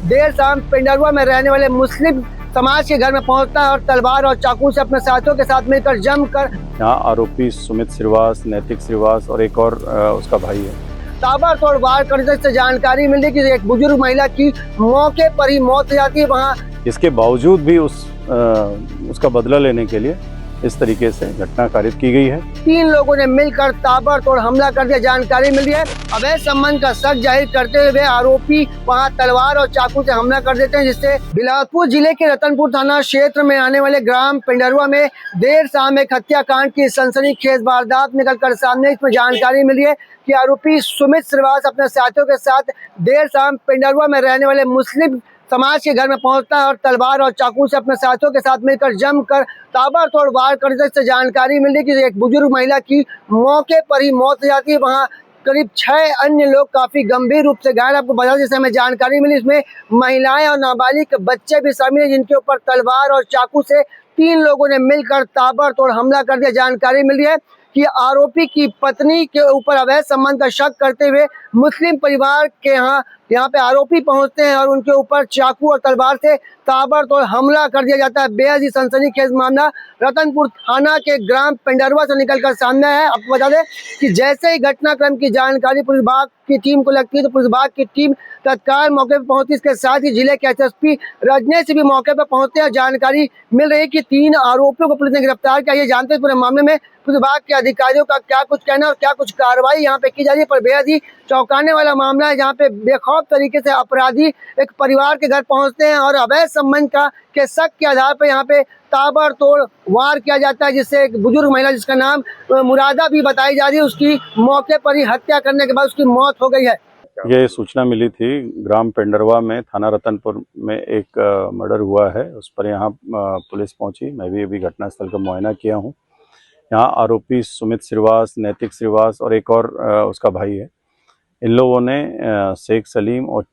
देर शाम पिंडरुआ में रहने वाले मुस्लिम समाज के घर में पहुंचता है और तलवार और चाकू से अपने साथियों के साथ मिलकर जमकर यहाँ आरोपी सुमित श्रीवास, नैतिक श्रीवास और एक और उसका भाई है। ताबड़तोड़ वार करने से जानकारी मिली कि एक बुजुर्ग महिला की मौके पर ही मौत हो जाती है। वहाँ इसके बावजूद भी उसका बदला लेने के लिए इस तरीके से घटना कारित की गई है। 3 लोगों ने मिलकर ताबड़तोड़ हमला कर दिया। जानकारी मिली है अवैध संबंध का शक जाहिर करते हुए आरोपी वहां तलवार और चाकू से हमला कर देते हैं, जिससे बिलासपुर जिले के रतनपुर थाना क्षेत्र में आने वाले ग्राम पिंडरुआ में देर शाम एक हत्याकांड की सनसनीखेज वारदात निकलकर सामने। इसमें जानकारी मिली है कि आरोपी सुमित श्रीवास अपने साथियों के साथ देर शाम पिंडरुआ में रहने वाले मुस्लिम समाज के घर में पहुंचता है और तलवार और चाकू से अपने साथियों के साथ मिलकर जमकर ताबड़तोड़ वार करने से जानकारी मिली कि एक बुजुर्ग महिला की मौके पर ही मौत हो जाती है। वहां करीब 6 अन्य लोग काफी गंभीर रूप से घायल। आपको बता दें, जैसे हमें जानकारी मिली इसमें महिलाएं और नाबालिग बच्चे भी शामिल हैं, जिनके ऊपर तलवार और चाकू से 3 लोगों ने मिलकर ताबड़तोड़ हमला कर दिया। जानकारी मिली है कि आरोपी की पत्नी के ऊपर अवैध संबंध का शक करते हुए मुस्लिम परिवार के यहाँ पे आरोपी पहुंचते हैं और उनके ऊपर चाकू और तलवार से ताबड़तोड़ हमला कर दिया जाता है। बेहद ही सनसनीखेज मामला रतनपुर थाना के ग्राम पिंडरुआ से निकलकर सामने है। आपको बता दें कि जैसे ही घटनाक्रम की जानकारी पुलिस विभाग की टीम को लगती है तो पुलिस विभाग की टीम तत्काल मौके पर पहुंचती है। इसके साथ ही जिले के एसएसपी रजनेश भी मौके पर पहुंचते हैं। जानकारी मिल रही है कि 3 आरोपियों को पुलिस ने गिरफ्तार किया। ये जानते हैं पूरे मामले में पुलिस विभाग के अधिकारियों का क्या कुछ कहना और क्या कुछ कार्रवाई यहाँ पे की जा रही है। पर बेहद ही चौंकाने वाला मामला है, जहाँ पे बेखौफ तरीके से अपराधी एक परिवार के घर पहुंचते हैं और अवैध संबंध के शक के आधार पर यहाँ पे ताबड़तोड़ वार किया जाता है, जिससे एक बुजुर्ग महिला जिसका नाम मुरादा भी बताई जा रही है, उसकी मौके पर ही हत्या करने के बाद उसकी मौत हो गई है। ये सूचना मिली थी ग्राम पिंडरुआ में, थाना रतनपुर में एक मर्डर हुआ है। उस पर यहाँ पुलिस पहुंची। मैं भी अभी घटनास्थल का मुआयना किया हूँ। यहाँ आरोपी सुमित श्रीवास, नैतिक श्रीवास और एक और उसका भाई है। इन लोगों ने शेख सलीम और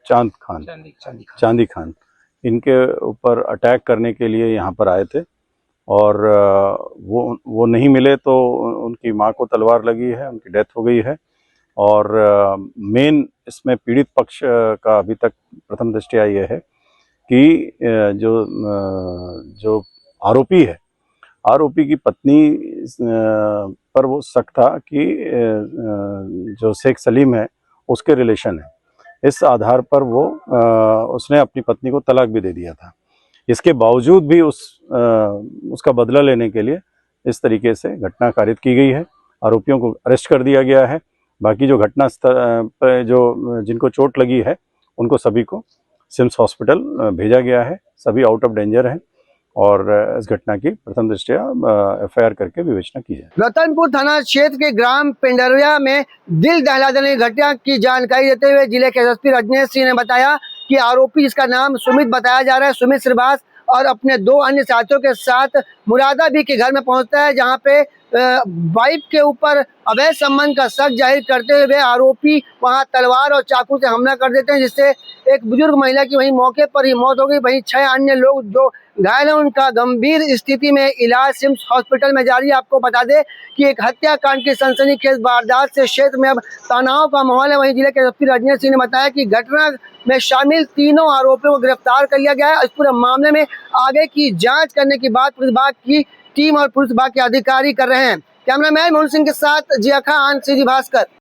चांदी खान इनके ऊपर अटैक करने के लिए यहाँ पर आए थे और वो नहीं मिले तो उनकी मां को तलवार लगी है, उनकी डेथ हो गई है। और मेन इसमें पीड़ित पक्ष का अभी तक प्रथम दृष्टया ये है कि जो आरोपी है, आरोपी की पत्नी पर वो शक था कि जो शेख सलीम है उसके रिलेशन है। इस आधार पर वो उसने अपनी पत्नी को तलाक भी दे दिया था। इसके बावजूद भी उसका बदला लेने के लिए इस तरीके से घटना कारित की गई है। आरोपियों को अरेस्ट कर दिया गया है। बाकी जो घटना पर जिनको चोट लगी है उनको सभी को सिम्स हॉस्पिटल भेजा गया है। सभी आउट ऑफ डेंजर हैं और इस घटना की प्रथम दृष्टया एफआईआर करके विवेचना की जाए। रतनपुर थाना क्षेत्र के ग्राम पिंडरुआ में दिल दहला देने घटना की जानकारी देते हुए जिले के एसएसपी रजनेश सिंह ने बताया कि आरोपी जिसका नाम सुमित बताया जा रहा है, सुमित श्रीवास, और अपने 2 अन्य साथियों के साथ मुरादा भी के घर में पहुंचता है, जहां पे वाइफ के ऊपर अवैध संबंध का शक जाहिर करते हुए आरोपी वहां तलवार और चाकू से हमला कर देते हैं, जिससे एक बुजुर्ग महिला की वहीं मौके पर ही मौत हो गई। वहीं 6 अन्य लोग जो घायल हैं उनका गंभीर स्थिति में इलाज सिम्स हॉस्पिटल में जारी है। आपको बता दें कि एक हत्याकांड की सनसनीखेज वारदात से क्षेत्र में अब तनाव का माहौल है। वहीं जिले के एसपी रजनेश सिंह ने बताया कि घटना में शामिल 3 आरोपियों को गिरफ्तार कर लिया गया है। इस पूरे मामले में आगे की जांच करने की बात पुलिस विभाग की टीम और पुलिस विभाग के अधिकारी कर रहे हैं। कैमरामैन मोहन सिंह के साथ जिया खान, सीधी भास्कर।